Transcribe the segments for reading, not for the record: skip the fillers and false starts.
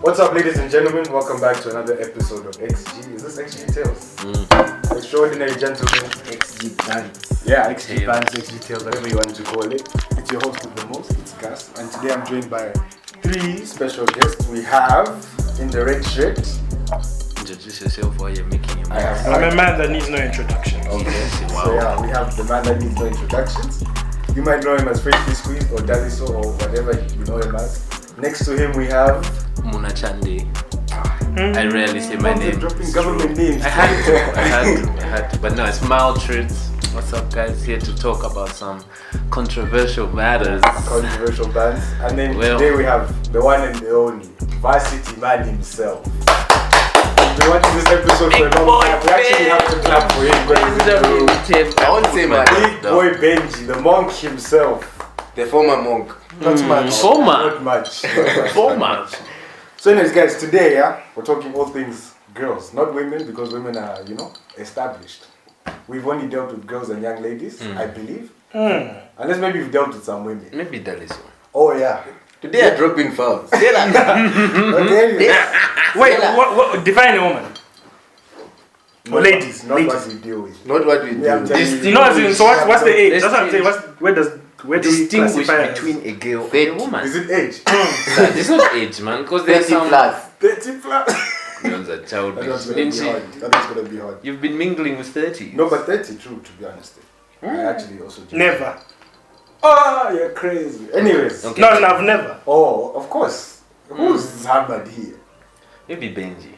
What's up, ladies and gentlemen? Welcome back to another episode of XG. Is this XG Tales? Extraordinary Gentlemen. XG Bands. Yeah, XG Bands, XG Tales, whatever you want to call it. It's your host with the most, it's Gus. And today I'm joined by three special guests. We have, in the red shirt. Introduce yourself while you're making your I'm I'm a man that needs no introduction. Okay, Wow. so yeah, we have the man that needs no introductions. You might know him as Freshly Squeezed or Daliso or whatever you know him as. Next to him we have Muna Chande. I rarely say my name. Dropping government names. I had to. But no, it's Mild Truths. What's up, guys? Here to talk about some controversial matters. Controversial bands. And then Well. today we have the one and the only Varsity Man himself. We've been watching this episode for a long time. We actually have to clap for him. I won't say man. Big boy Benji, the monk himself. The former monk. Not much. Former. Not much. So much. So anyways guys, today we're talking all things girls, not women, because women are, established. We've only dealt with girls and young ladies, I believe. Unless maybe we've dealt with some women. Maybe Daliso. Oh yeah. Today I drop in fouls. Say that. Okay. Wait, what define a woman? Or ladies? Not ladies. what we deal with. Not what we do. Yeah, I'm telling you. No, as in, so what's the age? Let's That's what I'm saying. Where do we Distinguish classify it? between a girl and 30. a woman. Is it age? It's not age, man. Because there's 30 some. plus. 30 plus. You're a child. That's gonna Didn't be she? hard. That is gonna be hard. You've been mingling with 30. No, but 30 true, to be honest. I actually also do. Never. Ah, you're crazy. Anyways. Okay. No, I've never. Oh, of course. Who's Harvard here? Maybe Benji.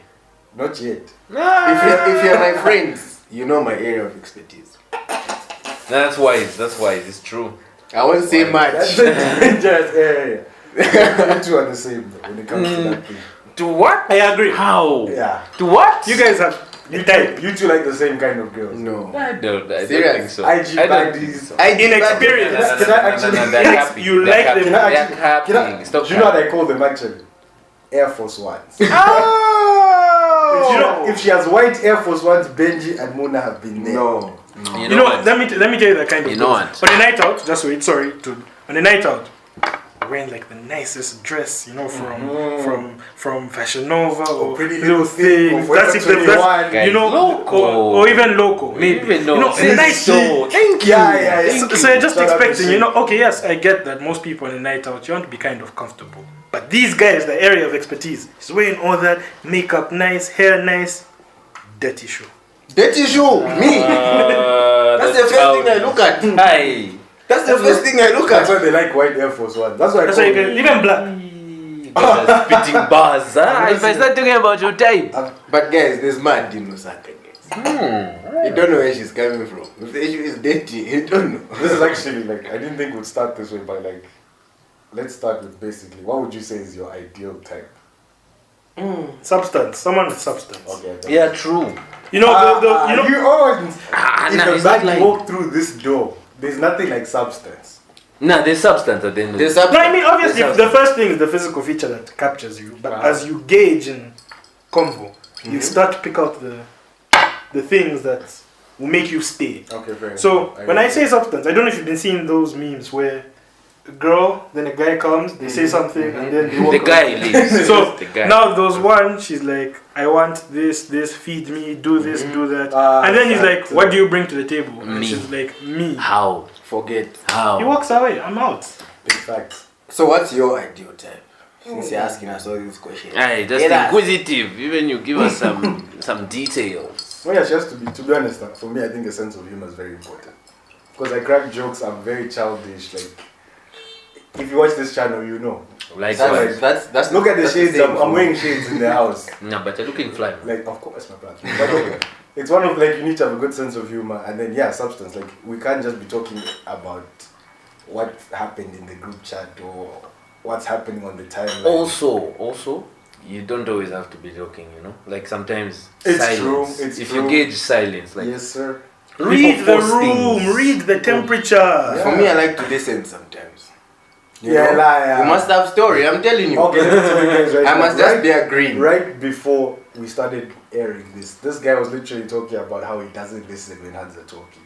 Not yet. If you're my friends, you know my area of expertise. That's wise. It's true. I won't say That's much. a dangerous area. You two are the same though, when it comes to that thing. To what? I agree. How? Yeah. To what? You guys have the type. You two like the same kind of girls. No. I don't think Serious? so. IG I don't baddies. think so. Inexperienced. Can I actually- They're happy. You They're like happy. them. Can I They're actually- happy. Can I- Stop Do you know what happy. I call them actually? Air Force Ones. Oh! You know, if she has white Air Force Ones, Benji and Mona have been there. No. You You know know, what? let me tell you the kind of You know girls. what? On a night out, just wait, sorry, on a night out, wearing like the nicest dress, from Fashion Nova or Pretty Little Little Thing, Things. or That's if Forever that's 21. you know, Loco. or even local, maybe. Even though. You know, a nice so. Thank you. Yeah. So you're just Shout out to expecting, Shay. okay, yes, I get that most people on a night out, you want to be kind of comfortable. But these guys, the area of expertise, is wearing all that, makeup nice, hair nice, dirty shoe. Dirty shoe. Me. That's the first thing I look at. Hey. That's the first thing I look That's at. why they like white Air Force Ones. That's why I That's call why you them. can, even black. Spitting bars. If I start talking about your type. But guys, there's mad in Osaka, guys. You don't know where she's coming from. If the issue is dirty, you don't know. This is actually like, I didn't think we'd start this way, but like, let's start with basically, what would you say is your ideal type? Substance, someone with substance. Okay. Yeah, true. You know, you know, you always, if nah, the it's not man like- walk through this door, there's nothing like substance. Nah, there's substance at the end of There's it. no, I mean, obviously, There's the first thing is the physical feature that captures you. But as you gauge in convo, you start to pick out the things that will make you stay. Okay, fair enough. So when I agree. say substance, I don't know if you've been seeing those memes where a girl, then a guy comes, they say something, and then they walk The guy away. leaves. So The guy. now there's one, she's like, I want this, feed me, do this, do that. And then he's like, exactly. what do you bring to the table? And Me. she's like, me. How? Forget. How? He walks away, I'm out. Big facts. So what's your ideal type? Since you're asking us all these questions. Hey, just Get us. inquisitive. Even you give us some details. Well, yeah, she has to be honest, for me, I think a sense of humor is very important. Because I crack jokes, I'm very childish. Like, if you watch this channel, you know. Like That's what? That's Look at the that's shades, same I'm for me. wearing shades in the house. No, but you're looking fly. Like, of course, my brother. But okay, it's one of, like, you need to have a good sense of humor. And then, yeah, substance. Like, we can't just be talking about what happened in the group chat or what's happening on the timeline. Also, you don't always have to be joking, you know? Like sometimes It's silence. true, it's if true. you gauge silence, like Yes, sir. Read people the force room, things. read the temperature. Yeah. For me, I like to listen sometimes. You Yeah, know? lie, You must have story, I'm telling you. Okay, let me tell you guys right I now. must just be agreeing. Right before we started airing this guy was literally talking about how he doesn't listen when hands are talking.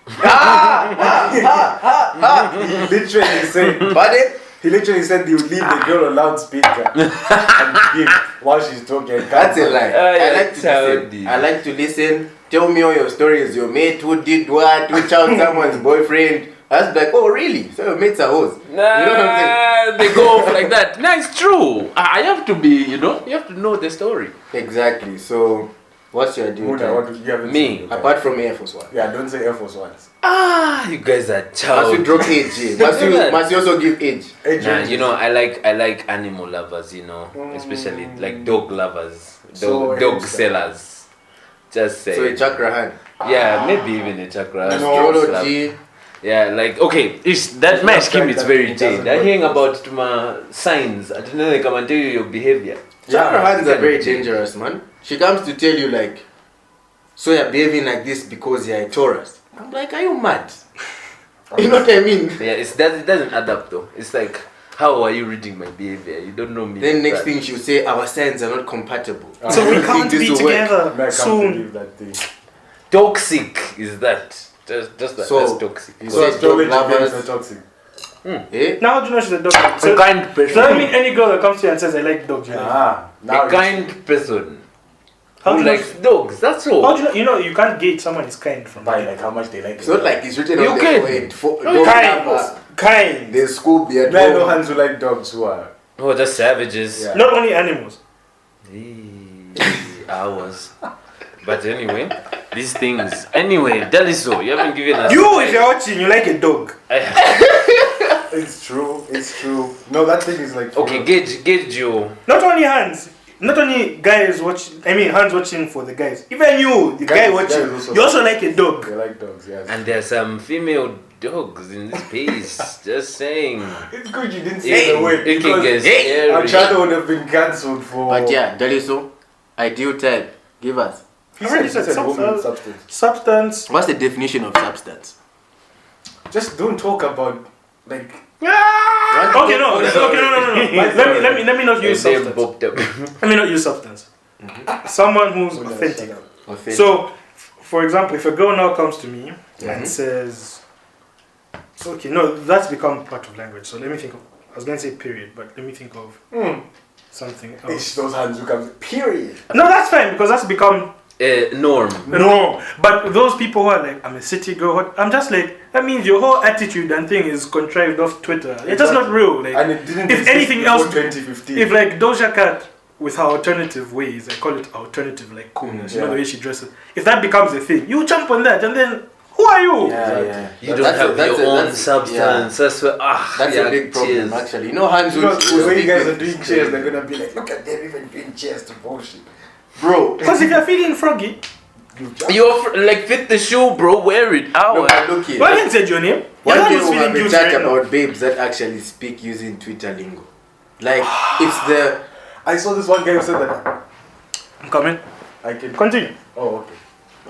Literally saying, But it, He literally said he would leave the girl on loudspeaker and give while she's talking. That's a lie. yeah, I like to listen. childish. I like to listen. Tell me all your stories. Your mate who did what? Who chopped someone's boyfriend? I was like, oh really? So your mates are hoes. Nah, You know what I'm they go off like that. Nah, it's true. I have to be, you have to know the story. saying? Exactly. So, what's your deal? Muna, what do you have? Me. Apart from Air Force One. Yeah, don't say Air Force Ones. You guys are Must child. you drop age? Must you also give age? Nah, I like animal lovers, especially like dog lovers, So, dog hipster. sellers. Just say. So a chakra hand. Yeah, maybe even a chakra. Astrology. Yeah, like okay, that my not scheme like is that very thing, jade. doesn't I'm work. hearing about my signs. I don't know, they come and tell you your behavior. Chakra hands Yeah. are very dangerous, man. She comes to tell you like, so you're behaving like this because you're a Taurus. I'm like, are you mad? You know what I mean? Yeah, it doesn't add up though. It's like, how are you reading my behavior? You don't know me. Then next That- thing she'll say, our signs are not compatible. So I we don't can't think be this will work. together Man, I can't soon. believe that thing. toxic is that. Just that. So- that's toxic. You So say astrology dog games lovers. are toxic. Eh? Now how do you know she's a dog? A kind So person. that mean any girl that comes to you and says I like dogs, you like. Now A kind person How do who you know? likes dogs. That's all. How do you know? You know you can't gauge someone is kind from by that. like how much they like It's not like it's written You on can. the forehead. Dog Kind, lover. kind. There's school beard. Men no hands who like dogs who are. Oh, just savages. Yeah. Not only animals. Hours. But anyway, these things. Anyway, Deliso, you haven't given us. You, if you're watching, you like a dog. It's true. It's true. No, that thing is like. Okay, gauge your. Not only hands. Not only guys watching. I mean, hands watching for the guys. Even you, the guy Guys watching, also- you also like a dog. They like dogs. Yes. And there are some female dogs in this piece. Just saying. It's good you didn't say the word It can get because our scary. channel would have been cancelled for. But yeah, Daliso, ideal type. Give us. He I already said said woman substance. substance. Substance. What's the definition of substance? Just don't talk about like. Okay, no. Let me not use They substance. bopped up. Let me not use substance. Someone who's authentic. Offensive. So, for example, if a girl now comes to me and says, okay, no, that's become part of language. So let me think of, I was going to say period, but let me think of something It's else. those hands who comes. Period. No, that's fine because that's become Norm. no. But those people who are like, I'm a city girl, I'm just like, that means your whole attitude and thing is contrived off Twitter. It's just not real. Like, And it didn't. if exist anything before else, 2015. if like Doja Cat with her alternative ways, I call it alternative like coolness, you know Yeah. the way she dresses. If that becomes a thing, you jump on that and then who are you? Yeah, yeah. You don't have your own substance. That's where, That's yeah, a big problem, cheers. actually. You know, hands You know, would the way you speak guys with- are doing cheers, they're gonna be like, look at them even doing cheers to bullshit. Bro, Because if you're feeling froggy, You're like fit the shoe, bro. Wear it. no, Ow. but look here. well, I didn't say your name. One You're day not we'll have feeling a guilty chat right now. about babes that actually speak using Twitter lingo. Like, it's the... I saw this one guy who said that I'm coming. I can. Continue. Oh, okay.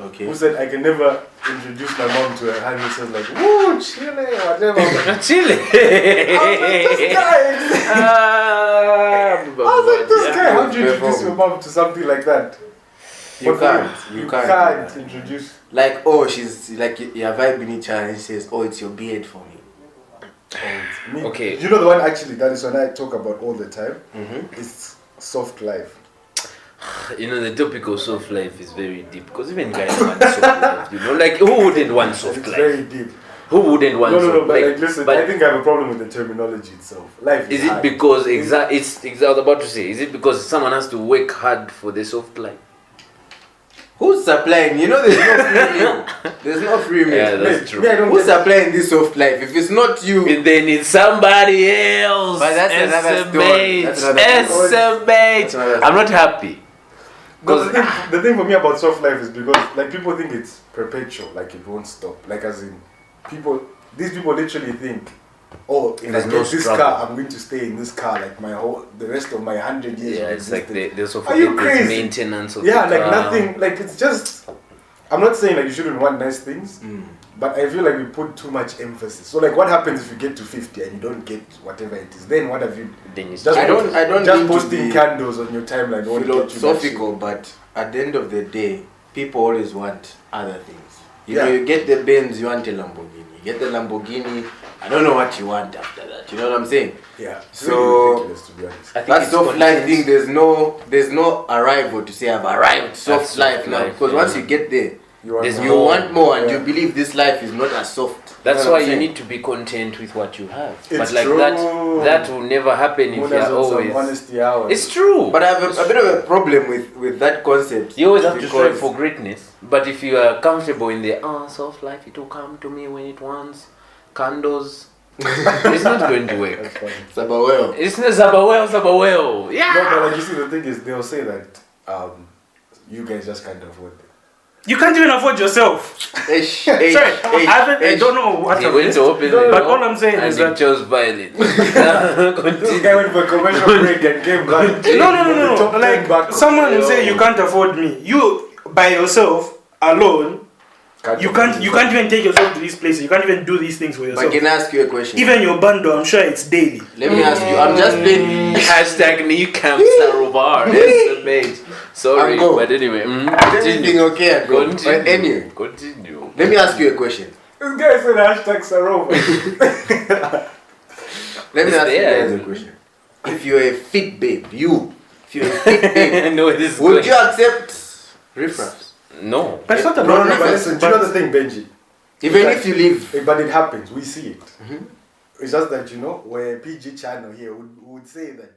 Okay. Who said I can never introduce my mom to a hand who says like, woo, chile, whatever. Chile. This guy. I was like, this guy. How do you introduce your mom to something like that? You But can't. You You can't can't. introduce. Like, oh, she's like, you're vibing each other and she says, oh, it's your beard for me. Me. Okay. You know the one actually that is one I talk about all the time. Mm-hmm. It's soft life. You know, the topic of soft life is very deep because even guys want soft life. You know, like who wouldn't want soft It's life? very deep. Who wouldn't want No, soft but life? like, listen, but I think I have a problem with the terminology itself. Life is is it hard. because I was about to say, is it because someone has to work hard for the soft life? Who's supplying? You know, there's no free meal. There's no free meal. Yeah, that's true. Me, I don't Who's get supplying this soft life? If it's not you, And they need somebody else. But that's another story. That's another story. SMH. That's another I'm not happy. No, the thing for me about soft life is because like people think it's perpetual, like it won't stop. Like as in these people literally think, oh, if There's I no get this struggle. car, I'm going to stay in this car like the rest of my 100 years. Yeah, of it's like existence. they also Are you forget this crazy? maintenance of Yeah, the like car. nothing. Like it's just. I'm not saying like you shouldn't want nice things, but I feel like we put too much emphasis. So like, what happens if you get to 50 and you don't get whatever it is? Then what have you? Then you Just I don't just mean to posting be candles on your timeline won't get you that philosophical, but at the end of the day, people always want other things. You know, Yeah. you get the Benz, you want a Lamborghini. You get the Lamborghini, I don't know what you want after that. Do you know what I'm saying? Yeah. It's So- really ridiculous, to be honest. I think That it's soft life content. thing, there's no arrival to say I've arrived soft soft life now. life, Because yeah. once you get there, There's you more. want more and Yeah. you believe this life is not as soft. That's You know why what I'm you saying? need to be content with what you have. It's but like true. that will never happen if Moon you're has on some always. honesty hours. It's true. But I have a bit of a problem with that concept. You always have to because- strive for greatness. But if you are comfortable in the soft life, it will come to me when it wants. Candles. It's not going to work. That's funny. It's about well. It's not Zabawel. Yeah. No, but like you see, the thing is, they'll say that you guys just can't afford it. You can't even afford yourself. Sorry, I don't know what He I'm went to open the but door all I'm saying and is he that chose violence. This guy went for a commercial break and came back. no. Top 10 Like back. someone will say you can't afford me. You by yourself alone, you can't even take yourself to these places. You can't even do these things for But yourself. can I ask you a question? Even your bundle, I'm sure it's daily. Let me ask you. I'm just playing. Hashtag new camp Sarovar. That's the page. Sorry, Uncle. but anyway. Everything Continue. okay? Uncle? But Continue. anyway, Continue. let me ask you a question. This guy said hashtag Sarova. Let me It's ask you there. guys a question. If you're a fit babe, if you're a fit babe, I know where this is would going. you accept riffraffs? No. But it's not No, about no, but riffraff, listen, do you know the thing, Benji? Even if you live, But it happens, we see it. It's just that, you know, where PG channel here would say that,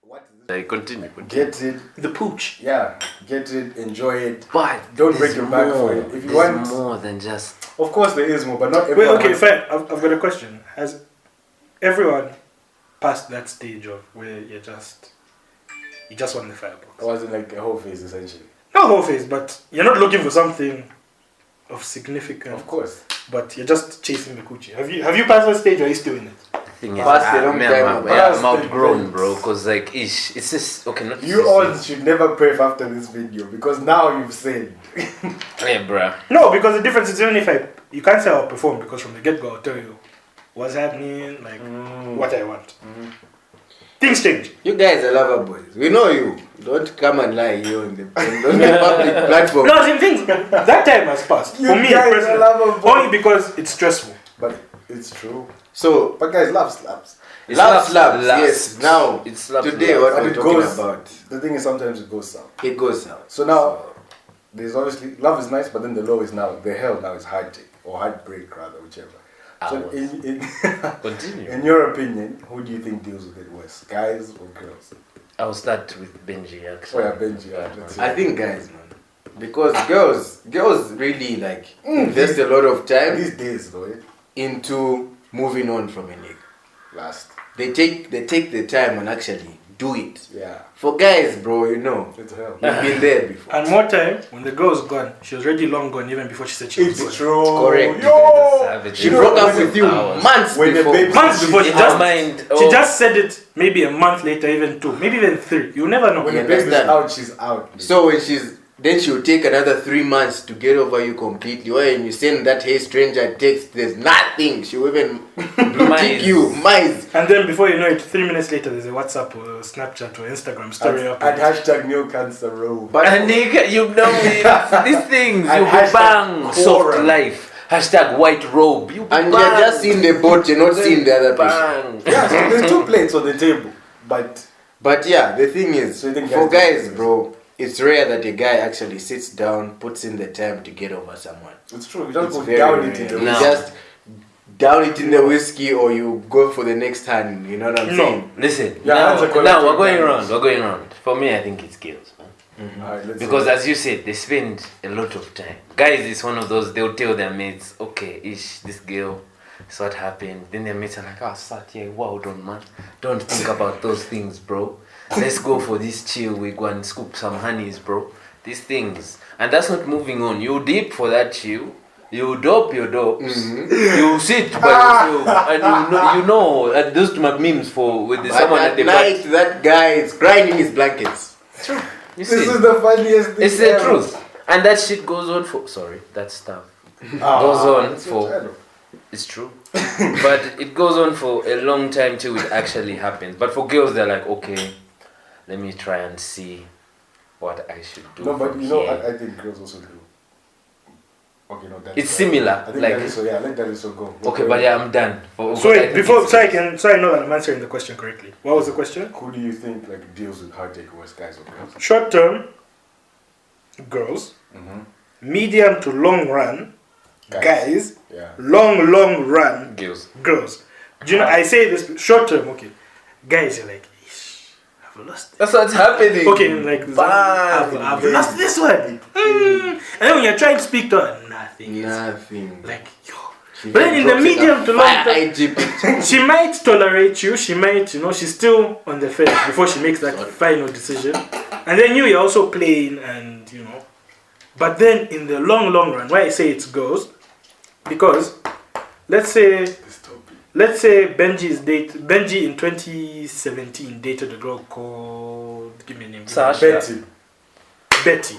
what is this? Continue. Get it, the pooch. yeah, get it, enjoy it. But Don't there's break your back for more. it. If you There's want- more than just. Of course there is more, but not Wait, everyone. okay, wants- fine. I've got a question. Has everyone passed that stage of where you just want the firebox? It wasn't like a whole phase, essentially. Not whole face, but you're not looking for something of significance. Of course. But you're just chasing the coochie. Have you passed that stage or are you still in it? Thing is, Past a long man, time I'm, ago. yeah, I'm Past outgrown, the bro. days. Cause like, it's just okay. Not You all should never pray after this video because now you've said. yeah, bruh. No, because the difference is even if you can't say I'll perform because from the get-go I'll tell you what's happening, like what I want. Things change. you guys are lover boys. We know you. Don't come and lie here on the public platform. No, same things. That time has passed. You For me, guys are personally, lover boys. only because it's stressful. But it's true. So, But guys, love slaps. It's love slaps, slaps. Yes. Now, It's slaps, today slaps. what But we're it talking goes- about, The thing is, sometimes it goes south. it goes out. So now, there's obviously love is nice, but then the low is now the hell now is heartache or heartbreak rather, whichever. So Hours. Continue. in your opinion, who do you think deals with it worse, guys or girls? I'll start with Benji Oh actually. yeah, Benji. Yeah, let's I see. think guys, man. Because girls really like invest a lot of time These days though, into moving on from a nigga. last. They take the time and actually do it. Yeah, For guys, bro, you know, it's hell. we've been there before. And more time, when the girl's gone, she was already long gone even before she said she was It's gone. true. Correct. Yo, Savage. She You know broke up when with you hours. months when the before. baby- Months before she In just our mind, she oh. just said it maybe a month later, even 2, maybe even 3. You never know. when You the baby's understand? out, she's out. So when then she'll take another 3 months to get over you completely. When you send that hey stranger text, there's nothing. She'll even critique you. Mice. And then before you know it, 3 minutes later, there's a WhatsApp or Snapchat or Instagram story up. and hashtag no cancer row. But And nigga, you know it. These things, And you hashtag bang. Soft quorum. life. Hashtag white robe. You and bang. you're just seeing the boat, you're not seeing the other person. Bang. Yeah, so there's 2 plates on the table, but But yeah, the thing is, So you think for guys guys, do bro, it's rare that a guy actually sits down, puts in the time to get over someone. it's true. You just It's go very down rare. it in the You No. just down it in the whiskey, or you go for the next hand. You know what I'm No. saying? Listen, Yeah, now, that's a collective now we're going damage. around. We're going around. For me, I think it's girls, man. Alright, let's Because see. as you said, they spend a lot of time. Guys, it's one of those, they'll tell their mates, okay, this girl, it's what happened. Then their mates are like, oh, sat here, wow, don't man. Don't think about those things, bro. Let's go for this chill, we go and scoop some honeys, bro. These things. And that's not moving on. You dip for that chill. You dope your dopes. You sit by yourself, and you know, those my memes for with But someone at at the night, that guy is grinding his blankets. You This see, is the funniest thing. it's the ever. truth, and that shit goes on for. Sorry, that stuff Ah, goes on it's your for. channel. It's true, but it goes on for a long time till it actually happens. But for girls, they're like, okay, let me try and see what I should do. No, but from you know, here. I think girls also do. Okay, no, that It's similar, I think like- that is so. Yeah, let that is so go. Okay, but yeah, I'm done. So wait, before so I know that I'm answering the question correctly. What was the question? Who do you think like deals with heartache worse, guys or girls? Short term, girls. Medium to long run, guys. Yeah. Long run, Girls. girls. Do you know? I say this short term. Okay, guys, you're like, "Ish, I've lost. That's what's happening. Okay, like I've lost this one. And then when you're trying to speak to her, nothing. Nothing. Like yo. But then in the medium to long term, IG picture. she might tolerate you. She might, she's still on the fence before she makes that final decision. And then you're also playing, and But then in the long run, why I say it goes, because let's say Benji in 2017 dated a girl called, give me a name. Sasha. Betty.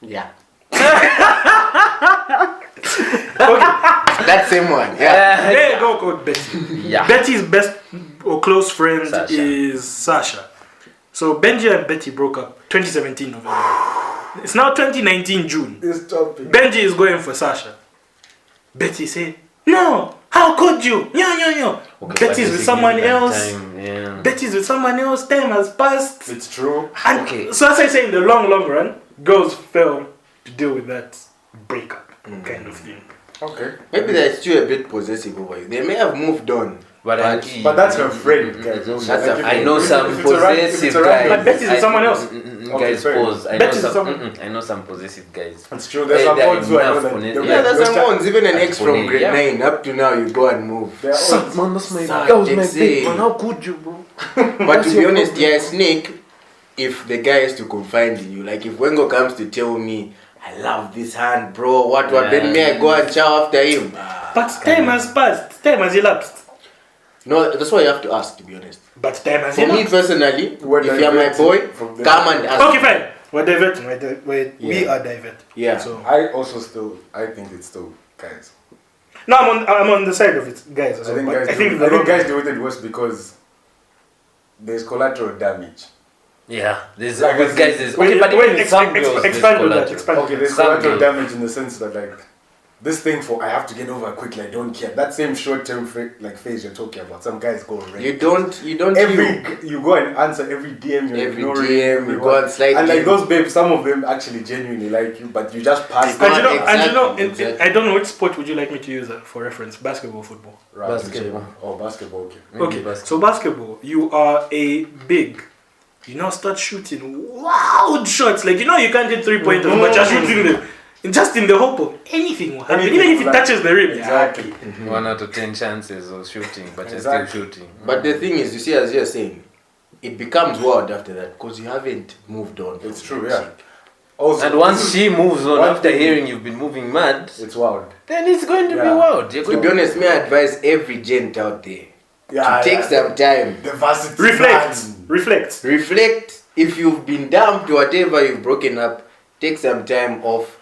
Yeah. Okay. That same one. Yeah. There a girl called Betty. Yeah. Betty's best or close friend Sasha. is Sasha. So Benji and Betty broke up 2017 November. It's now 2019 June. This topic. Benji is going for Sasha. Betty said, "No, how could you? No. Okay, Betty's with someone else. Yeah. Betty's with someone else. Time has passed." It's true. And Okay. so as I say, in the long run, girls fail to deal with that breakup kind of thing. Okay. Maybe they're still a bit possessive over you. They may have moved on. But that's her friend, guys. That's Like, a- I know some if it's a random- if possessive it's a random- guys. But Betty's with someone else. Guys, fair. pause. I know Betty's with some. someone- I know some possessive guys. It's true. There's Hey, some they're ones who I know enough that. on it. they're Yeah, like, that's those some type- ones. Even an ex from grade Yeah. 9 up to now, you go and move. they're old. Man, that's my Sad that was my Dixie. big man. How could you, bro? But to be honest, yeah, Snake, if the guy is to confide in you, like if Wengo comes to tell me, I love this hand, bro, what, then may I go and chow after him? But time has passed. Time has elapsed. No, that's why you have to ask, to be honest. But time has For me elapsed. personally, We're if you're my diverting boy, from the- come and ask. Okay, fine. We're diverting. We Yeah. are diverting. Yeah. So I also still. I think it's still guys. no, I'm on the side of it, guys. As I well, think but guys. I think I think guys do with it worse because there's collateral damage. Yeah, there's Like, with guys. There's Wait, okay, but wait, even with some girls, there's expand on that. collateral. Expand. Okay, there's Some collateral girls- damage in the sense that like this thing for I have to get over quickly. I don't care. That same short-term phase you're talking about. Some guys go red. You don't You go and answer every DM. You're every ignoring DM, you everyone. go and slide. And like in. those babes, some of them actually genuinely like you, but you just pass. They And can't- Exactly. I don't know which sport would you like me to use for reference? Basketball, football. Right. Basketball. Oh, basketball. Okay. Maybe Okay, basketball. so basketball, you are a big. You now start shooting wild shots. Like, you can't hit 3-pointers, but you're shooting them. Just in the hope of anything will happen. Anything Even if it will touches the rim. Exactly. 1 out of 10 chances of shooting, but you're Exactly. still shooting. But the thing is, you see, as you're saying, it becomes wild after that because you haven't moved on. from It's true, that yeah. chick. Also, And once she moves on one after thing- hearing you've been moving mad, it's wild. then it's going to be Yeah. wild. You're To going be honest, may I advise every gent out there Yeah. to take some time, The varsity Reflect. man. Reflect. reflect. If you've been dumped or whatever, you've broken up, take some time off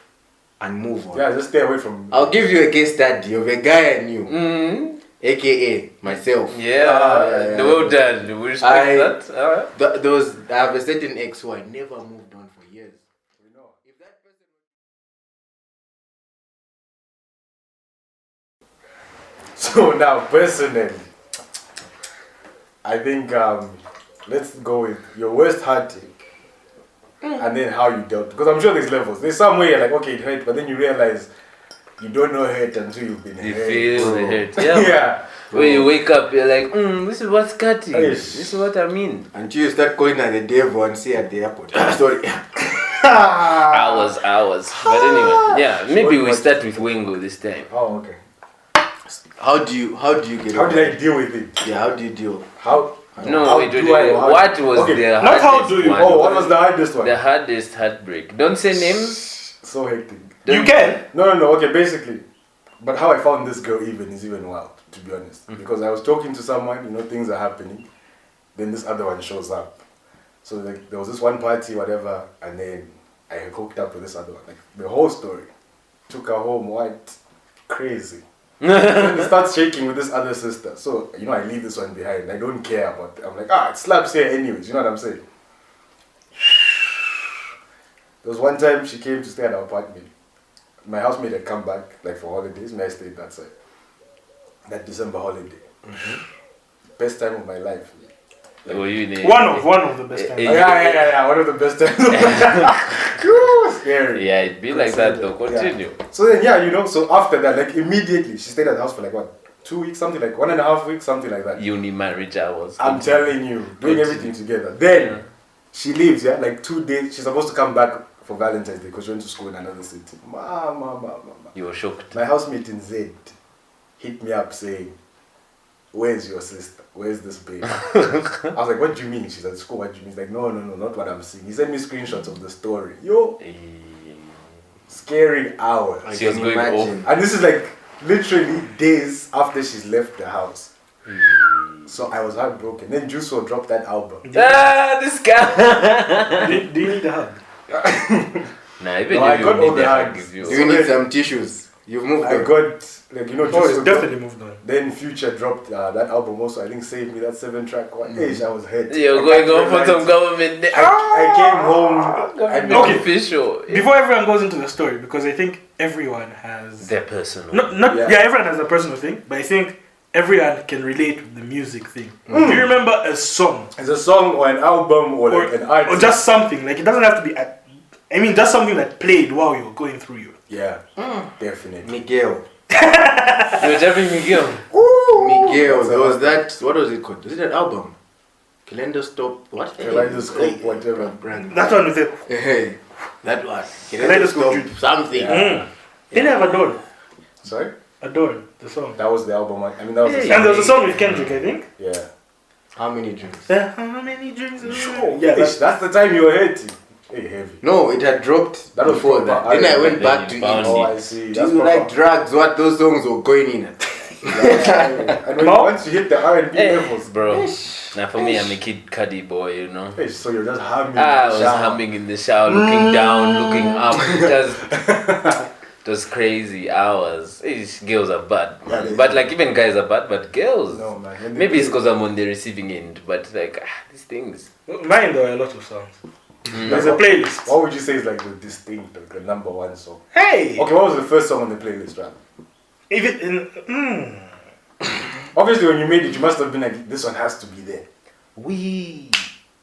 and move on. Yeah, just stay away from. I'll give you a case study of a guy I knew, Mm, aka myself. yeah, well done. We respect I- that. I have a certain ex who I never moved on for years. If that person So now, personally, I think let's go with your worst heartache, and then how you dealt. Because I'm sure there's levels. There's some way you're like, okay, it hurt, but then you realize you don't know hurt until you've been You hurt. feel the bro. hurt. Yeah. Yeah. When you wake up, you're like, this is what's cutting. Yes. This is what I mean. until you start calling at the devil and say at the airport. Sorry. Hours. But anyway, yeah, maybe we What- start with Wengo this time. Oh, okay. How do you get How over did I it? deal with it? Yeah, how do you deal? How? No, how wait, do wait, wait. I- how- What was Okay, the not hardest how do you- one? Oh, what was the hardest one? The hardest heartbreak. Don't say names. So hectic. You can. No. Okay, basically. But how I found this girl is even wild, to be honest. Because I was talking to someone, things are happening. Then this other one shows up. So like, there was this one party, whatever, and then I hooked up with this other one. Like the whole story. Took her home, what? Crazy. Then it starts shaking with this other sister. So, I leave this one behind. I don't care about it. I'm like, it slaps here anyways. You know what I'm saying? There was one time she came to stay at our apartment. my housemate had come back like for holidays. Me, I stayed that side. That December holiday. Best time of my life. Were you in a- One of the best times. Yeah. One of the best times of my life. Ooh, scary. Yeah, it'd be like that though. Continue. Yeah. So then, yeah, you know, so after that, like immediately, she stayed at the house for like what, 2 weeks, something like 1.5 weeks, something like that. Uni marriage hours. I'm telling you, doing everything together. Then she leaves, yeah, like 2 days. She's supposed to come back for Valentine's Day because she went to school in another city. Mama. You were shocked. My housemate in Z hit me up saying, "Where's your sister? Where's this baby?" I was like, "What do you mean?" She's at school. What do you mean? He's like, no, not what I'm seeing. He sent me screenshots of the story. Yo, scary hours. I She was can going imagine. And this is like literally days after she's left the house. So I was heartbroken. Then Juso dropped that album. This guy. Do you need a hug? Nah, even No, I if you got all need the that, I'll hugs. give you. Do you need some tissues? You've moved I on. got, like, you know, Oh, it's Juso definitely moved on. Then Future dropped that album also. I think Save Me, that 7-track one. Ish, I was hurt. You're going on for some government. I came home. And Okay, official. Before everyone goes into the story, because I think everyone has Their personal. not Yeah. everyone has a personal thing, but I think everyone can relate with the music thing. Do you remember a song It's a song or an album or like an artist. or just something like it doesn't have to be? Just something that played while you were going through you. Yeah, definitely. Miguel. You're jabbing Miguel. Miguel. There was that. What was it called? Is it an album? Kaleidoscope. What? Kaleidoscope, whatever. Brand. That one with it. Hey, that one. Kaleidoscope. Something. They didn't have Adore. Sorry? Adore, the song. That was the album. I mean, that was the And song. there was a song with Kendrick, I think. Yeah. How many drinks? How many drinks? Sure. Yeah, Ish, that's the time you were hating. Hey, heavy. No, it had dropped That was before proper that. Then I went Then back you to found it. Oh, I see. Do That's you proper. like drugs? What those songs were going in at? And when, No? once you hit the R&B levels, Bro. Now for me, I'm a Kid Cudi boy, you know. ish, so you're just humming. I in the was shower. humming in the shower, looking down, looking up. It was crazy hours. Girls are bad, Yeah, they- but like even guys are bad, but girls. No, man. When they Maybe it's play- because I'm on the receiving end, but like these things. Mine, there were a lot of songs. There's a playlist. What would you say is like the distinct, like the number one song? Hey! Okay, what was the first song on the playlist, right? If it in, Obviously, when you made it, you must have been like, this one has to be there. We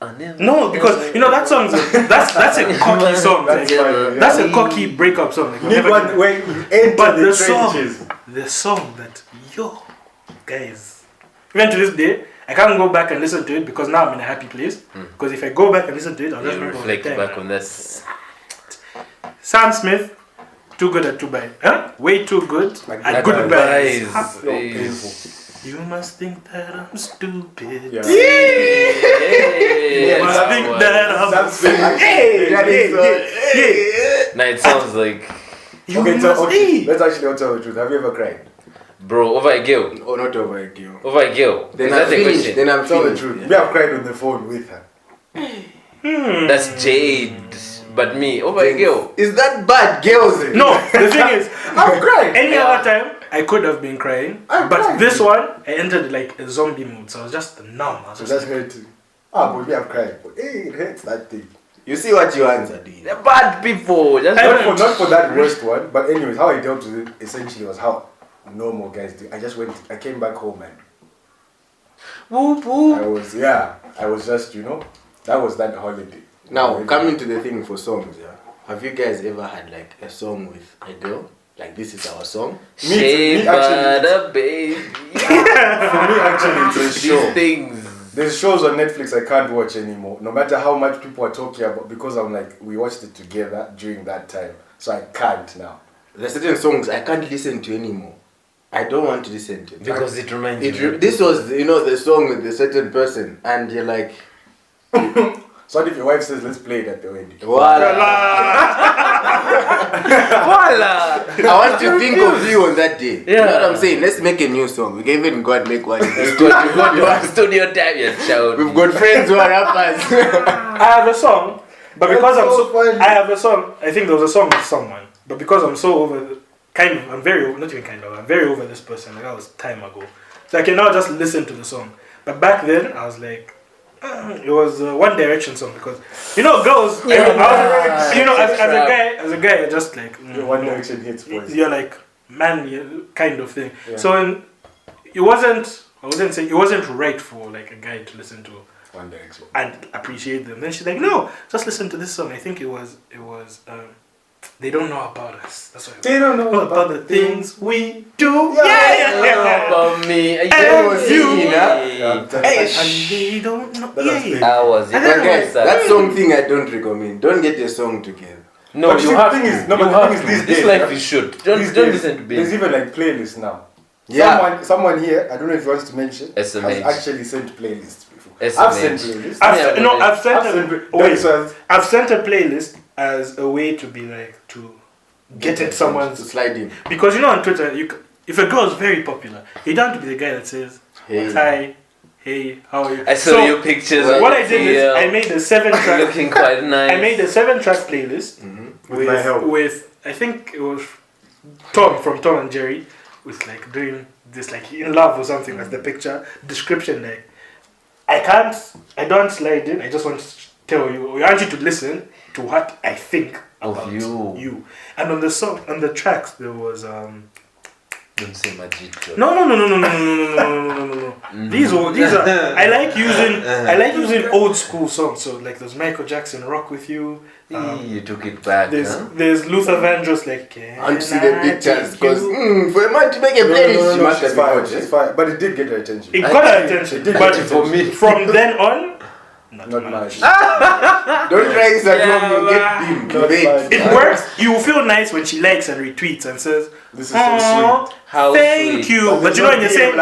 are never. No, because you know that song's that's a cocky song. That's like, fine, yeah. that's a cocky breakup song. Like, You need never- one where you enter But the the song, trenches. the song that guys, even to this day, I can't go back and listen to it because now I'm in a happy place. Because if I go back and listen to it, I'll just You remember all reflect the time. back on that. Sam Smith, Too Good at Too Bad. Huh? Way too good Like at that goodbyes. Goodbyes. So painful. You must think that I'm stupid. Yeah. Yeah, You must that think one. that I'm That's it. Hey, That is, yeah. Nah, it sounds like, You Okay, must okay, be. let's actually all tell the truth. Have you ever cried? bro, over a girl. Oh, not over a girl. Over a girl. Then Is I'm that the finished. question? Then I'm Tell the finished. truth. Yeah. Me, I've cried on the phone with her. That's Jade. But me, over a girl. Is that bad, girls? No, the thing is, I've cried. any other time I could have been crying, I'm but crying. this one I entered like a zombie mode, so I was just numb. I was So just that's hurting. But me, I've cried. But hey, it hurts that thing. You see what you answered, dude. They're bad people. Just Not for that worst one, but anyways, how I dealt with it essentially was how normal guys do. I came back home and whoop whoop. I was just, that was that holiday. Now, coming to the thing for songs, yeah. Have you guys ever had like a song with a girl? Like, this is our song? Shea butter, baby. For me, actually, it's a These show. things. There's shows on Netflix I can't watch anymore, no matter how much people are talking about, because I'm like, we watched it together during that time, so I can't now. There's certain songs I can't listen to anymore. I don't want to listen to it. Because it reminds me. This was, the song with a certain person, and you're like, So what if your wife says, let's play it at the wedding? voila. Voila! I want to think of you on that day. You know what Yeah. I'm saying? Let's make a new song. We can even go and make one. We've got studio time, you child. We've got friends who are rappers. I have a song, but because That's I'm so funny. I have a song. I think there was a song with someone, but because I'm so over, I'm very over this person. Like that was time ago, so I can now just listen to the song. But back then, I was like, It was a One Direction song because girls. As a guy, I just like One Direction hits boys. you're like man, kind of thing. Yeah. So it wasn't. I wouldn't say it wasn't right for like a guy to listen to One Direction and appreciate them. Then she's like, no, just listen to this song. I think it was. They don't know about us. That's what they don't know about the things we do. Yeah. About me. And they don't know. I was. But guys, that song thing I don't recommend. Don't get your song together. No, but you the have thing to. is, no, You but the have thing is to. these This days, life you should. Don't listen to There's bass. even like playlists now. Yeah. Someone here, I don't know if he wants to mention, SMH. has actually sent playlists before. SMH. I've sent playlists. I've sent a playlist as a way to be like to get at someone's to slide in. because on Twitter if a girl is very popular, you don't have to be the guy that says hi, hey, how are you? I saw your pictures. What I did is I made a 7-track. Looking quite nice. I made a 7-track playlist With my help. with I think it was Tom from Tom and Jerry with like doing this like in love or something as the picture description like I don't slide in. I just want to tell you. I want you to listen to what I think about you. And on the tracks there was Don't say Majito. No. These are. I like using old school songs. So like there's Michael Jackson, Rock with You. You took it back. There's Luther Vandross like. I want to see the pictures because for a man to make a playlist, you must have been watching. It's fine, but it did get her attention. It got her attention, but for me, from then on, not much. Don't try this at home, you get beamed. It works. You feel nice when she likes and retweets and says, "This is so sweet." How thank sweet. you. But when you're saying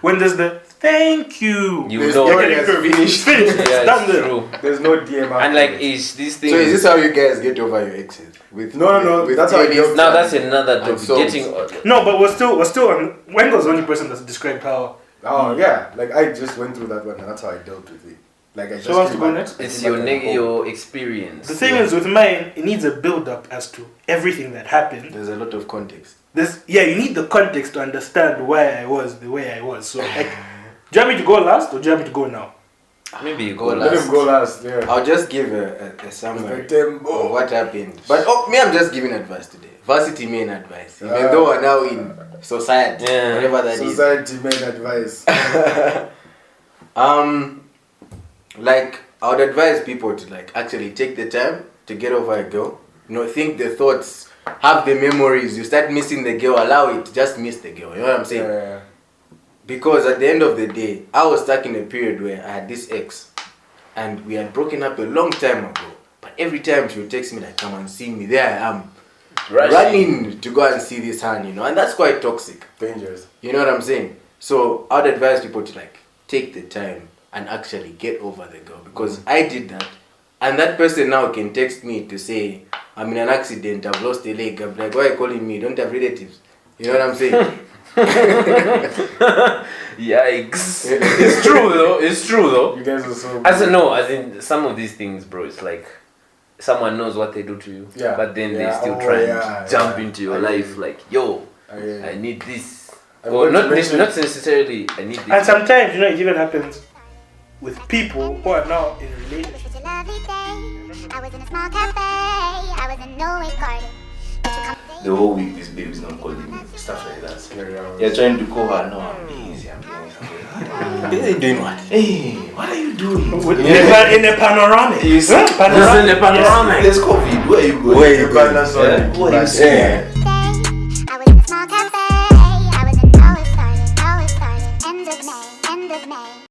when there's the thank you, You know. finished. Yeah, It's done it's there. true. There's no DM. And like, is this thing? So is this how you guys get over your exes? With No, with that's how I playlists Now that's and- another and topic. songs. Getting No, but we're still on. Wengo's the only person that's described how. Oh yeah, like I just went through that one, and that's how I dealt with it. Like I just. So what's came to go back- next? I it's came your back and your experience. The thing is with mine, it needs a build up as to everything that happened. There's a lot of context. You need the context to understand why I was the way I was. So like, do you want me to go last or do you want me to go now? Maybe you Go go Let last. him go last. Yeah. I'll just give a summary Tembo. of what happened. But I'm just giving advice today. Varsity main advice. Even though we're now in society, Yeah. whatever that is. Society main advice. Like I would advise people to like actually take the time to get over a girl. Think the thoughts, have the memories. You start missing the girl, allow it. Just miss the girl. You know what I'm saying? Yeah. Because at the end of the day, I was stuck in a period where I had this ex, and we had broken up a long time ago. But every time she would text me like, "Come and see me," there I am, running to go and see this hand, and that's quite toxic. Dangerous. You know what I'm saying? So I would advise people to like take the time and actually get over the girl, because I did that, and that person now can text me to say, "I'm in an accident, I've lost a leg." I'm like, "Why are you calling me? Don't have relatives." You know what I'm saying? Yikes! It's true though. You guys are so. As in some of these things, bro. It's like someone knows what they do to you, Yeah. but then they Yeah. still Oh, try yeah, and jump yeah. into your I life. Like, yo, Yeah. I need this. I'm Or going to not mention- not necessarily. I need And this. sometimes it even happens with people who are now in relationships. Such a lovely day. I was in a small cafe. I was in Norway Garden. The whole week this baby's not calling me, stuff like that. Yeah. You're trying to call her, no, I'm busy, I'm doing what? Hey, what are you doing? In a panoramic. You see, Panoramic. panoramic. There's COVID, where are you going? Where you going? Yeah? What are you Yeah. saying? I was in a small cafe. I was in Norway Garden. End of May.